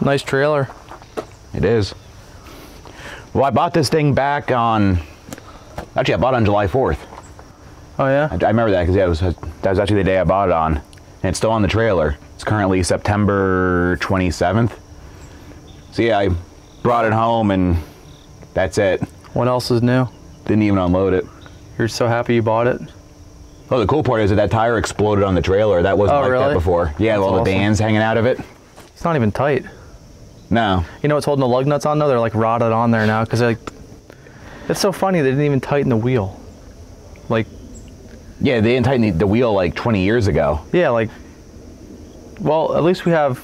Nice trailer. It is. Well, I bought this thing back on, actually I bought it on July 4th. Oh yeah? I remember that because yeah, that was actually the day I bought it on. And it's still on the trailer. It's currently September 27th. So yeah, I brought it home and that's it. What else is new? Didn't even unload it. You're so happy you bought it? Oh, the cool part is that tire exploded on the trailer. That wasn't like that before. Yeah, That's all the awesome. bands hanging out of it. It's not even tight. No. You know what's holding the lug nuts on though? They're like rotted on there now because like, it's so funny they didn't even tighten the wheel. Like. Yeah, they didn't tighten the wheel like 20 years ago. Yeah, like. Well, at least we have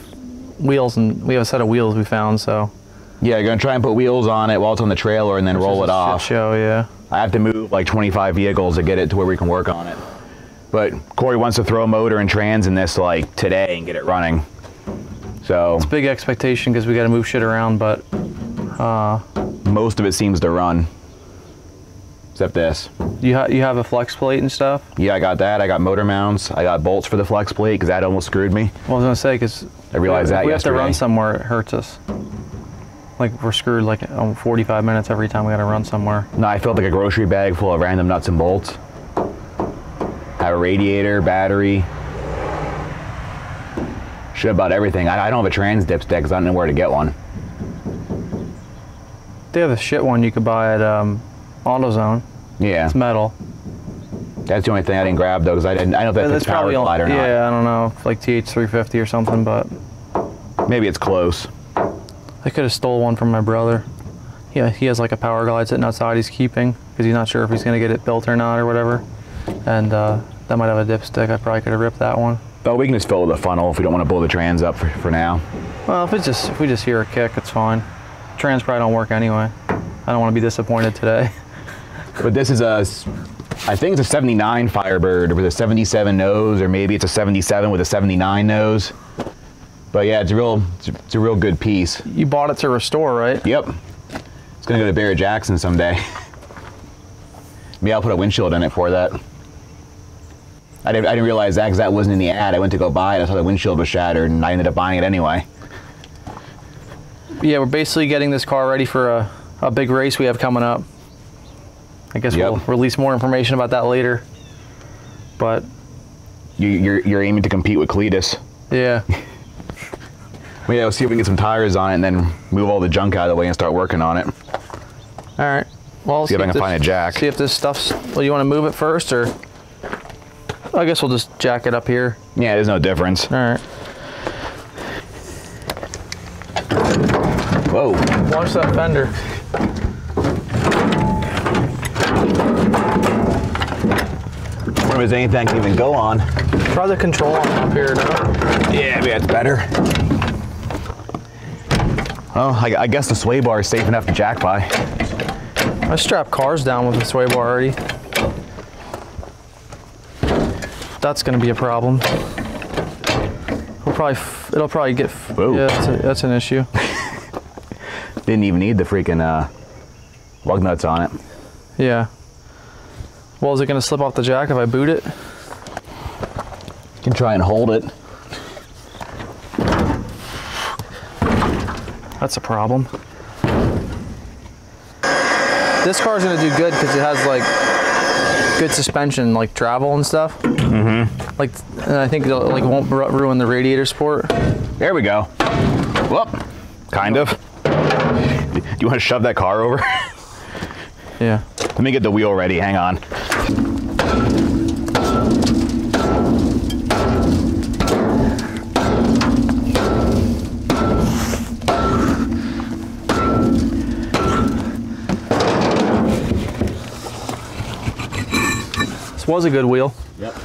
wheels and we have a set of wheels we found, so. Yeah, you're gonna try and put wheels on it while it's on the trailer and then roll it off. Shit show, yeah. I have to move like 25 vehicles to get it to where we can work on it. But Corey wants to throw a motor and trans in this like today and get it running. So it's a big expectation because we got to move shit around, but most of it seems to run, except this. You have a flex plate and stuff. Yeah, I got that. I got motor mounts. I got bolts for the flex plate because that almost screwed me. Well, I was gonna say because I realized that we have to yesterday. run somewhere, it hurts us. Like we're screwed like 45 minutes every time we got to run somewhere. No, I filled like a grocery bag full of random nuts and bolts. I have a radiator, battery. Should have bought everything. I don't have a trans dipstick because I don't know where to get one. They have a shit one you could buy at AutoZone. Yeah. It's metal. That's the only thing I didn't grab though because I don't know if that fits power slide or not. Yeah, I don't know, like TH350 or something, but maybe it's close. I could have stole one from my brother. Yeah, he has like a power glide sitting outside he's keeping because he's not sure if he's gonna get it built or not or whatever. And that might have a dipstick. I probably could have ripped that one. Oh, we can just fill with a funnel if we don't want to blow the trans up for now. Well, if we just hear a kick, it's fine. Trans probably don't work anyway. I don't want to be disappointed today. But this is I think it's a 79 Firebird with a 77 nose, or maybe it's a 77 with a 79 nose. But yeah, it's a real good piece. You bought it to restore, right? Yep. It's gonna go to Barrett Jackson someday. Maybe I'll put a windshield in it for that. I didn't realize that because that wasn't in the ad. I went to go buy it. I saw the windshield was shattered, and I ended up buying it anyway. Yeah, we're basically getting this car ready for a big race we have coming up. I guess we'll release more information about that later. But you're aiming to compete with Cletus. Yeah. Well, yeah, we'll see if we can get some tires on it and then move all the junk out of the way and start working on it. All right. Well, see if I can find a jack. See if this stuff's. Well, you want to move it first, or I guess we'll just jack it up here. Yeah, there's no difference. All right. Whoa. Watch that fender. I wonder if there's anything I can even go on. Try the control on up here, no? Yeah, maybe that's better. Oh, I guess the sway bar is safe enough to jack by. I strap cars down with the sway bar already. That's gonna be a problem. It'll probably get. Whoa. Yeah, that's an issue. Didn't even need the freaking lug nuts on it. Yeah. Well, is it gonna slip off the jack if I boot it? You can try and hold it. That's a problem. This car's gonna do good because it has like good suspension, like travel and stuff. Mm-hmm. Like, and I think it like won't ruin the radiator sport. There we go. Whoop. Kind of. Do you want to shove that car over? Yeah. Let me get the wheel ready. Hang on. This was a good wheel. Yep.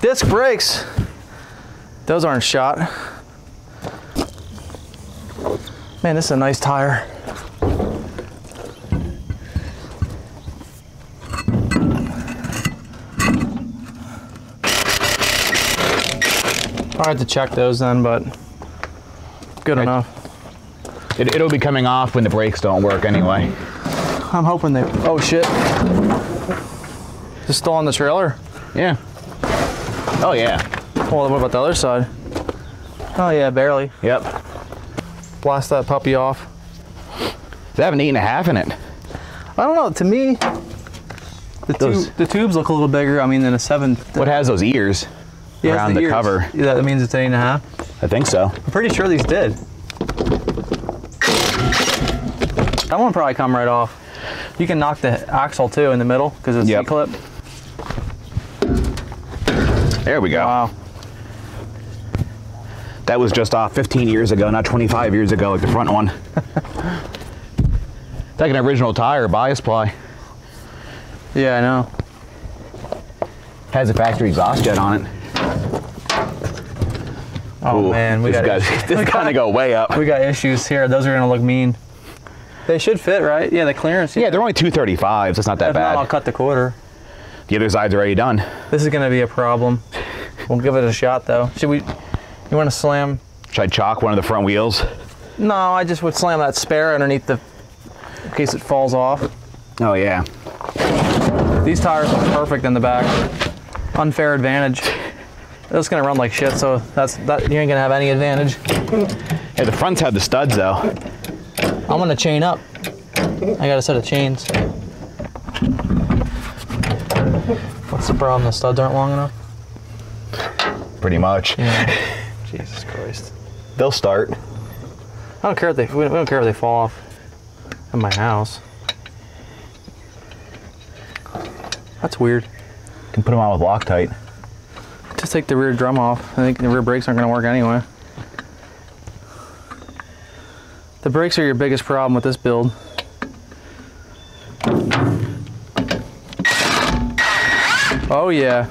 Disc brakes. Those aren't shot. Man, this is a nice tire. I had to check those then, but good enough. It'll be coming off when the brakes don't work anyway. I'm hoping they. Oh shit! Is it still on the trailer? Yeah. Oh yeah. Well, what about the other side? Oh yeah, barely. Yep. blast that puppy off. They have an 8.5 in it. I don't know. To me, the tubes look a little bigger. I mean, than a 7. What has those ears around the cover? Yeah, that means it's 8.5. I think so. I'm pretty sure these did. That one probably come right off. You can knock the axle too in the middle because it's a clip. There we go. Wow. That was just off 15 years ago, not 25 years ago, like the front one. It's like an original tire, bias ply. Yeah, I know. Has a factory exhaust jet on it. Oh, ooh, man, this kind of go way up. We got issues here. Those are gonna look mean. They should fit, right? Yeah, the clearance. Yeah, they're only 235s. That's not that bad. I'll cut the quarter. The other side's already done. This is gonna be a problem. We'll give it a shot though. Should we? You want to slam? Should I chalk one of the front wheels? No, I just would slam that spare underneath in case it falls off. Oh yeah. These tires look perfect in the back. Unfair advantage. It's gonna run like shit, so you ain't gonna have any advantage. Yeah, the fronts have the studs though. I'm gonna chain up. I got a set of chains. What's the problem? The studs aren't long enough? Pretty much. Yeah. Jesus Christ. They'll start. I don't care if we don't care if they fall off in my house. That's weird. You can put them on with Loctite. Just take the rear drum off. I think the rear brakes aren't gonna work anyway. The brakes are your biggest problem with this build. Oh yeah.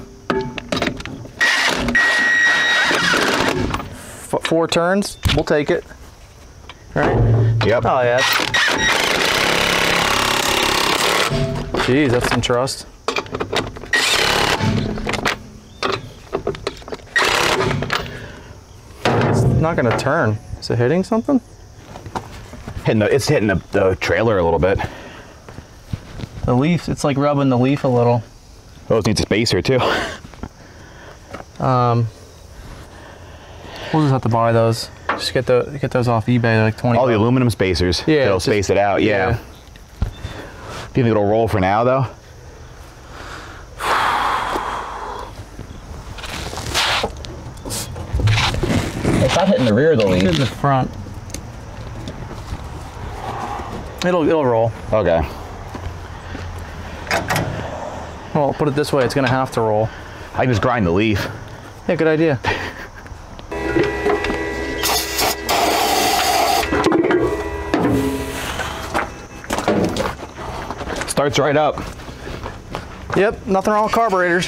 4 turns, we'll take it. Right? Yep. Oh yeah. Jeez, that's some trust. It's not gonna turn. Is it hitting something? It's hitting the trailer a little bit. The leaf, it's like rubbing the leaf a little. Those need a spacer too. We'll just have to buy those. Just get those off eBay. They're like 20. All the aluminum spacers. Yeah. They'll space it out. Yeah. Do you think it'll roll for now though? It's not hitting the rear of the leaf. It's in the front. It'll roll. Okay. Well, put it this way, it's gonna have to roll. I can just grind the leaf. Yeah, good idea. Starts right up. Yep, nothing wrong with carburetors.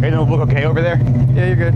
Everything will look okay over there? Yeah, you're good.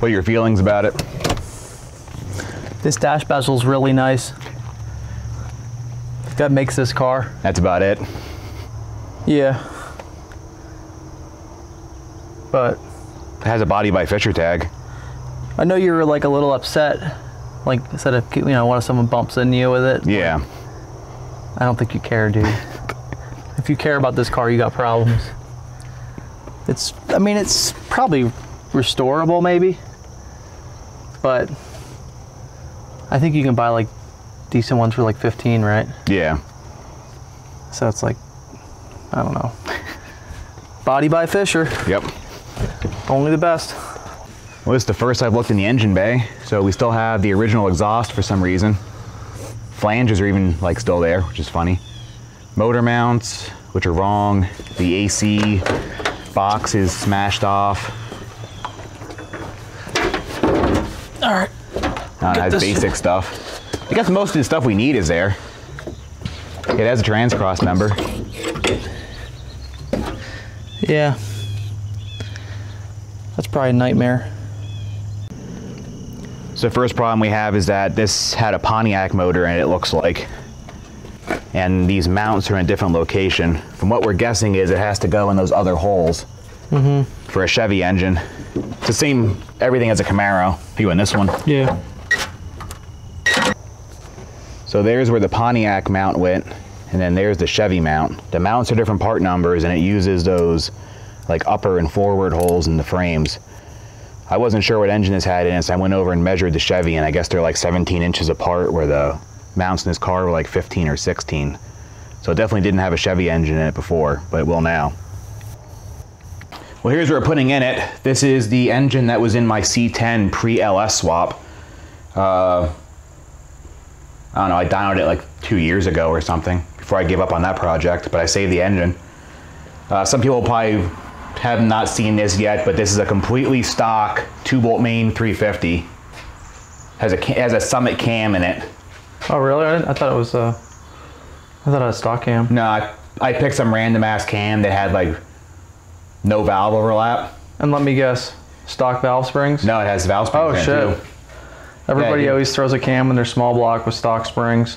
What are your feelings about it? This dash bezel's really nice. That makes this car. That's about it. Yeah. But it has a body by Fisher tag. I know you were like a little upset, like instead of, you know, what if someone bumps into you with it? Yeah. I don't think you care, dude. If you care about this car, you got problems. I mean, it's probably restorable maybe, but I think you can buy like decent ones for like 15, right? Yeah. So it's like, I don't know. Body by Fisher. Yep. Only the best. Well, this is the first I've looked in the engine bay, so we still have the original exhaust for some reason. Flanges are even like still there, which is funny. Motor mounts, which are wrong. The AC box is smashed off. All right. It has basic stuff. I guess most of the stuff we need is there. It has a Transcross number. Yeah. That's probably a nightmare. So the first problem we have is that this had a Pontiac motor in it, it looks like. And these mounts are in a different location. From what we're guessing is it has to go in those other holes for a Chevy engine. It's the same everything as a Camaro. You in this one? Yeah. So there's where the Pontiac mount went, and then there's the Chevy mount. The mounts are different part numbers, and it uses those like upper and forward holes in the frames. I wasn't sure what engine this had in it, so I went over and measured the Chevy, and I guess they're like 17 inches apart, where the mounts in this car were like 15 or 16. So it definitely didn't have a Chevy engine in it before, but it will now. Well, here's what we're putting in it. This is the engine that was in my C10 pre-LS swap. I don't know, I dynoed it like 2 years ago or something before I gave up on that project, but I saved the engine. Some people probably have not seen this yet, but this is a completely stock 2-bolt main 350. Has a Summit cam in it. Oh really? I thought it was I thought it had a stock cam. No, I picked some random ass cam that had like no valve overlap. And let me guess, stock valve springs? No, it has valve springs in it too. Everybody always throws a cam in their small block with stock springs.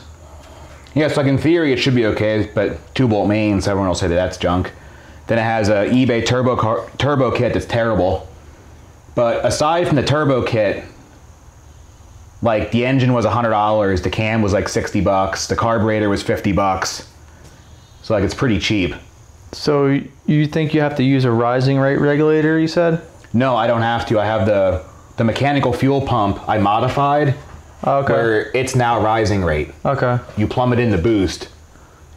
Yeah, so like in theory it should be okay, but 2-bolt mains, everyone will say that that's junk. Then it has a eBay turbo kit that's terrible. But aside from the turbo kit, like the engine was $100, the cam was like 60 bucks, the carburetor was 50 bucks. So like it's pretty cheap. So you think you have to use a rising rate regulator, you said? No, I don't have to. I have the mechanical fuel pump I modified. Okay. Where it's now rising rate. Okay. You plumb it in the boost.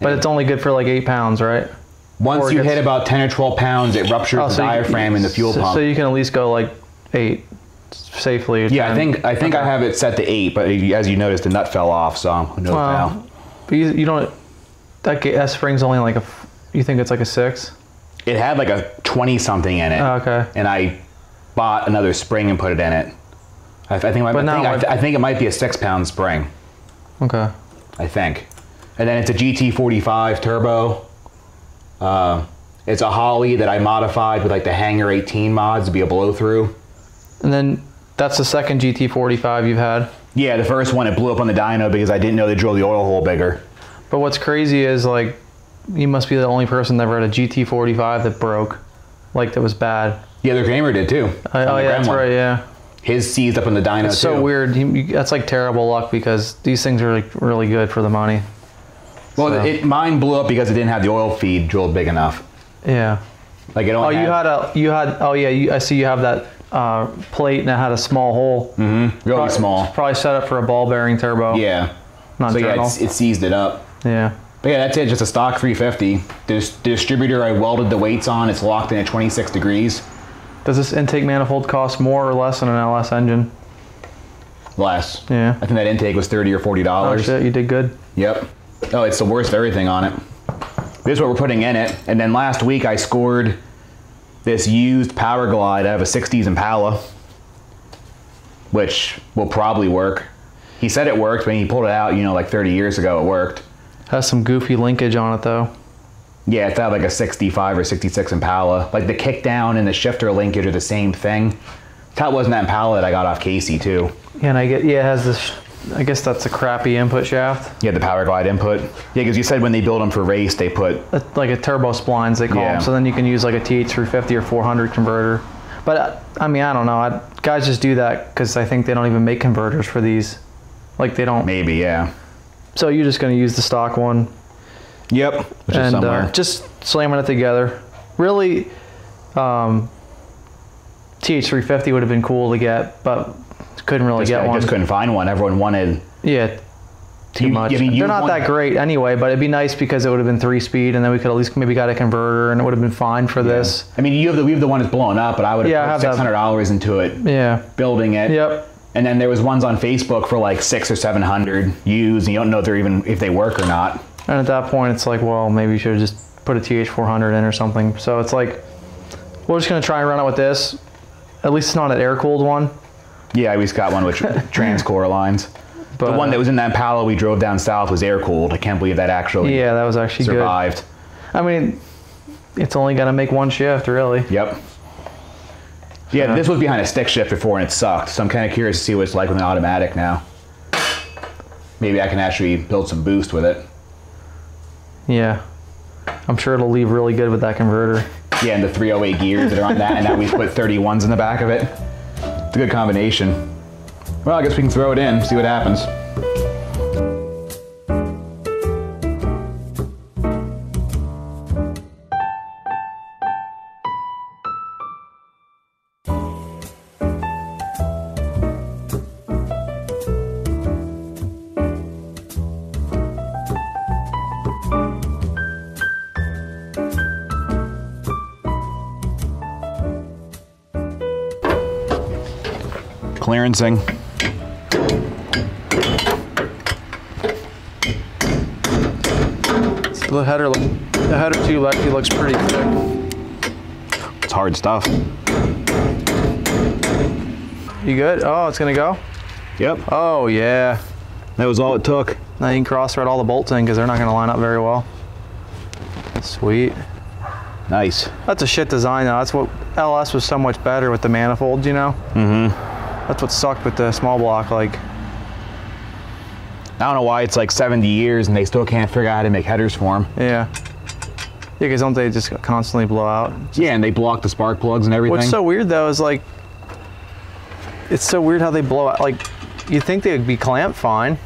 But it's only good for like 8 pounds, right? Once you hit about 10 or 12 pounds, it ruptures the diaphragm in the fuel pump. So you can at least go like 8 safely. Yeah, I think I have it set to 8, but as you noticed, the nut fell off, so who knows now. But you don't, that spring's only like you think it's like a 6? It had like a 20 something in it. Oh, okay. And I bought another spring and put it in it. I think it might be a 6-pound spring. Okay. I think. And then it's a GT45 turbo. It's a Holly that I modified with like the Hanger 18 mods to be a blow through. And then that's the second GT45 you've had? Yeah, the first one it blew up on the dyno because I didn't know they drilled the oil hole bigger. But what's crazy is like, you must be the only person that ever had a GT45 that broke, like that was bad. Yeah, the Kramer did too. Oh yeah, that's right, yeah. His seized up on the dyno too. It's so weird. That's like terrible luck because these things are like really good for the money. Well, so. Mine blew up because it didn't have the oil feed drilled big enough. Yeah. Like it only I see you have that plate and it had a small hole. Mm-hmm. Really small. Probably set up for a ball bearing turbo. Yeah. Not so journal. yeah, it seized it up. Yeah. But yeah, that's it. Just a stock 350. The distributor I welded the weights on. It's locked in at 26 degrees. Does this intake manifold cost more or less than an LS engine? Less. Yeah. I think that intake was $30 or $40. Oh shit, you did good. Yep. Oh, it's the worst of everything on it. This is what we're putting in it. And then last week I scored this used Power Glide out of a 60s Impala, which will probably work. He said it worked, but when he pulled it out, you know, like 30 years ago, it worked. Has some goofy linkage on it though. Yeah, it's out like a 65 or 66 Impala. Like the kickdown and the shifter linkage are the same thing. That wasn't that Impala that I got off Casey too. Yeah, and it has this I guess that's a crappy input shaft. Yeah, the Power Glide input. Yeah, because you said when they build them for race, they put Like a turbo splines, they call them. So then you can use like a TH350 or 400 converter. But I mean, I don't know. Guys just do that because I think they don't even make converters for these. Like they don't. Maybe, yeah. So you're just going to use the stock one. Yep. Which is somewhere. Just slamming it together. Really, TH350 would have been cool to get, but couldn't really get one. Just couldn't find one. Everyone wanted. Yeah. Too much. I mean, they're not that great anyway, but it'd be nice because it would have been 3-speed, and then we could at least maybe got a converter, and it would have been fine for this. I mean, we have the one that's blowing up, but I would have put $600 into it. Yeah. Building it. Yep. And then there was ones on Facebook for like $600 or $700 used, and you don't know if they work or not. And at that point, it's like, well, maybe you should have just put a TH400 in or something. So it's like, we're just gonna try and run it with this. At least it's not an air-cooled one. Yeah, we just got one with trans-core lines. But the one that was in that Impala we drove down south was air-cooled. I can't believe that actually that was actually survived. Good. I mean, it's only gonna make one shift, really. Yep. Yeah, this was behind a stick shift before and it sucked. So I'm kind of curious to see what it's like with an automatic now. Maybe I can actually build some boost with it. Yeah. I'm sure it'll leave really good with that converter. Yeah, and the 308 gears that are on that, and now we put 31s in the back of it. It's a good combination. Well, I guess we can throw it in, see what happens. Clearancing. The header tube actually looks pretty thick. It's hard stuff. You good? Oh, it's gonna go? Yep. Oh yeah. That was all it took. Now you can cross-thread all the bolts in because they're not gonna line up very well. Sweet. Nice. That's a shit design though. That's what LS was so much better with the manifolds, you know? Mm-hmm. That's what sucked with the small block, like. I don't know why it's like 70 years and they still can't figure out how to make headers for them. Yeah. Yeah, because don't they just constantly blow out? Yeah, and they block the spark plugs and everything. What's so weird though is like, it's so weird how they blow out. Like, you'd think they'd be clamped fine.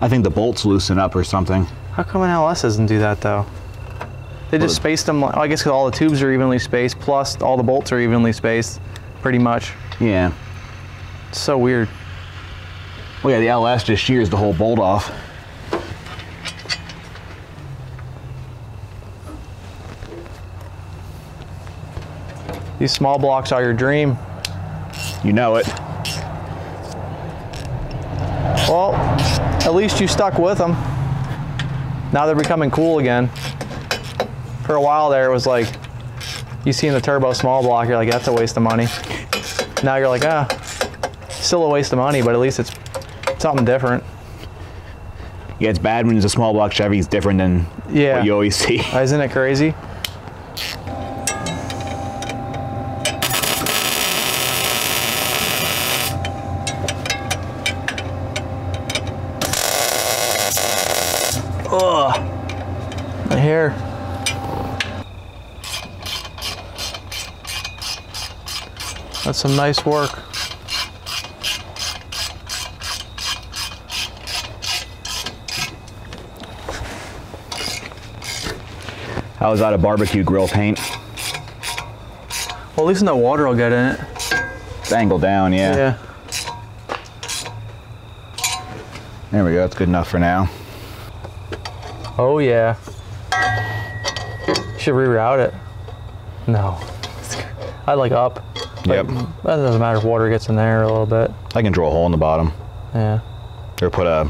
I think the bolts loosen up or something. How come an LS doesn't do that though? They just spaced them, I guess because all the tubes are evenly spaced, plus all the bolts are evenly spaced, pretty much. Yeah. It's so weird. Well, yeah, the LS just shears the whole bolt off. These small blocks are your dream. You know it. Well, at least you stuck with them. Now they're becoming cool again. For a while there, it was like, you seen the turbo small block, you're like, that's a waste of money. Now you're like, still a waste of money, but at least it's something different. Yeah, it's bad when it's a small block Chevy. It's different than what you always see. Isn't it crazy? Ugh, my hair. That's some nice work. How is that a barbecue grill paint? Well, at least no water will get in it. It's angled down, yeah. Yeah. There we go, that's good enough for now. Oh yeah. Should reroute it. No. I like up. Yep. It doesn't matter if water gets in there a little bit. I can drill a hole in the bottom. Yeah. Or put a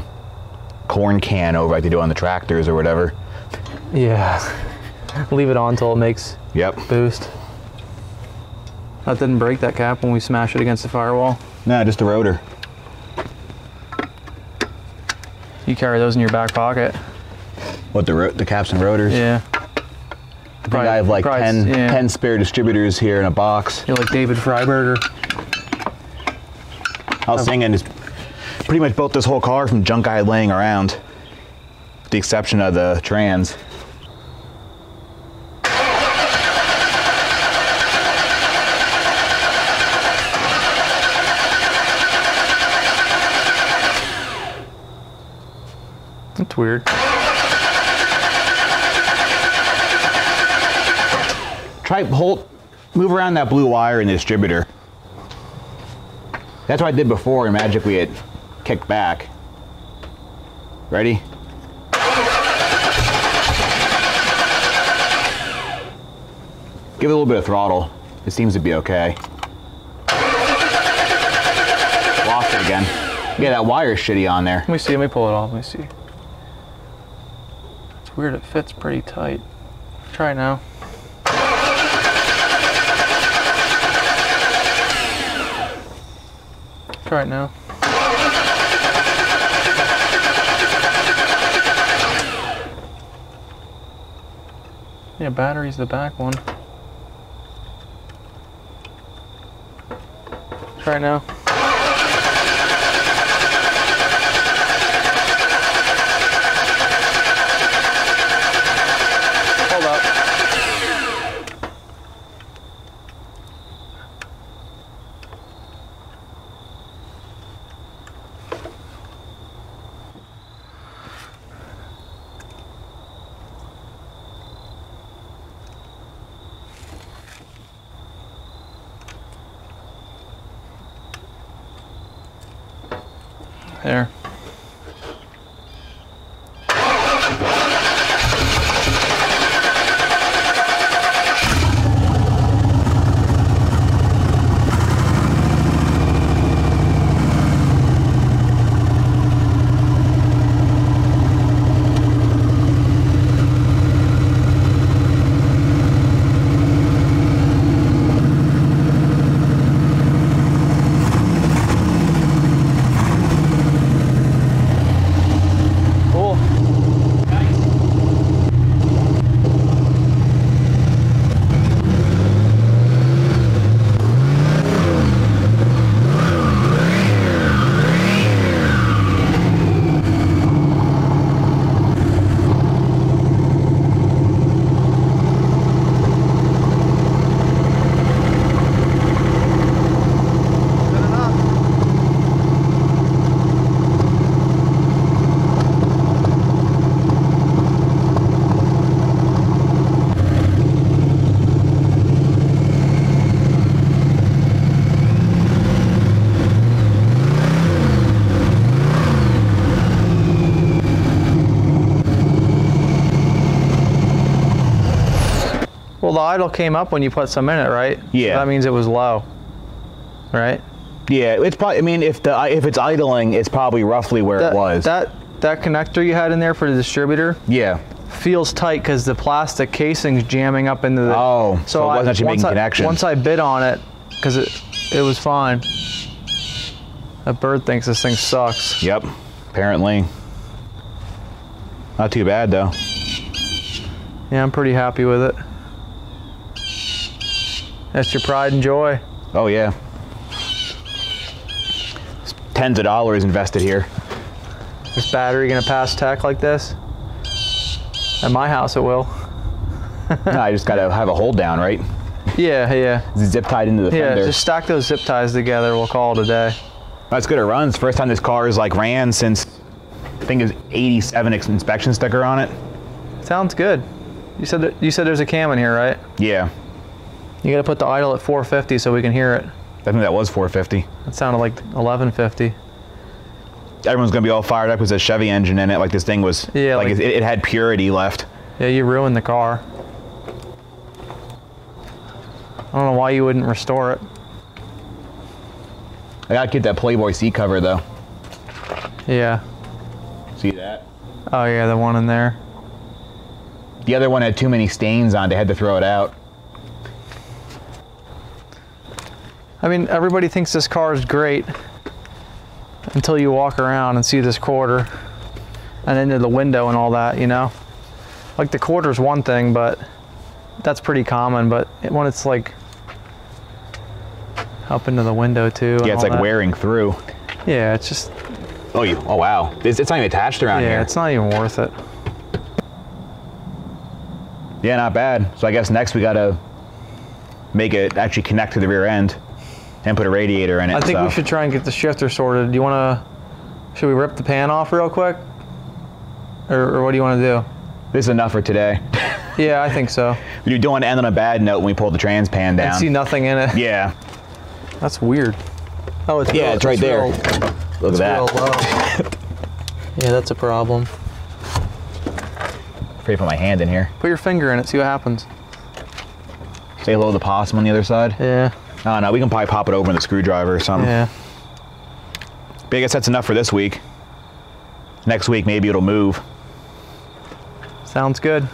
corn can over like they do on the tractors or whatever. Yeah. Leave it on until it makes boost. That didn't break that cap when we smashed it against the firewall. No, just the rotor. You carry those in your back pocket. What, the caps and rotors? Yeah. I think I have like 10 spare distributors here in a box. You're like David Firebird. I was thinking, pretty much built this whole car from junk I had laying around, with the exception of the trans. That's weird. Move around that blue wire in the distributor. That's what I did before, and magically it kicked back. Ready? Give it a little bit of throttle. It seems to be okay. Lost it again. Yeah, that wire's shitty on there. Let me see, let me pull it off, let me see. It's weird, it fits pretty tight. Try it now. Try it now. Yeah, battery's the back one. Try it now. Hold up. There. Well, the idle came up when you put some in it, right? Yeah. So that means it was low, right? Yeah, it's probably. I mean, if it's idling, it's probably roughly where it was. That connector you had in there for the distributor. Yeah. Feels tight because the plastic casing's jamming up into the. Oh, so it wasn't actually making connection. Once I bit on it, because it was fine. That bird thinks this thing sucks. Yep, apparently. Not too bad though. Yeah, I'm pretty happy with it. That's your pride and joy. Oh yeah. It's tens of dollars invested here. This battery gonna pass tech like this? At my house it will. No, I just gotta have a hold down, right? Yeah, yeah. It's zip tied into the fender. Yeah, just stack those zip ties together, we'll call it a day. That's good, it runs. First time this car is like ran since, I think it was 87 inspection sticker on it. Sounds good. You said there's a cam in here, right? Yeah. You gotta put the idle at 450 so we can hear it. I think that was 450. That sounded like 1150. Everyone's gonna be all fired up with a Chevy engine in it, like this thing was, yeah, like it had purity left. Yeah, you ruined the car. I don't know why you wouldn't restore it. I gotta get that Playboy seat cover though. Yeah. See that? Oh yeah, the one in there. The other one had too many stains on it, they had to throw it out. I mean, everybody thinks this car is great until you walk around and see this quarter and into the window and all that, you know? Like the quarter's one thing, but that's pretty common, but when it's like up into the window too. Yeah, it's like wearing through. Yeah, it's just, Oh wow. It's not even attached around here. Yeah, it's not even worth it. Yeah, not bad. So I guess next we gotta make it actually connect to the rear end and put a radiator in it. I think we should try and get the shifter sorted. Do you wanna, should we rip the pan off real quick? Or what do you wanna do? This is enough for today. Yeah, I think so. We don't want to end on a bad note when we pull the trans pan down. I see nothing in it. Yeah. That's weird. Oh, it's Yeah, it's right there. Look at that. Real low. Yeah, that's a problem. Afraid to put my hand in here. Put your finger in it, see what happens. Say hello to the possum on the other side. Yeah. Oh no, we can probably pop it over with a screwdriver or something. Yeah. But I guess that's enough for this week. Next week, maybe it'll move. Sounds good.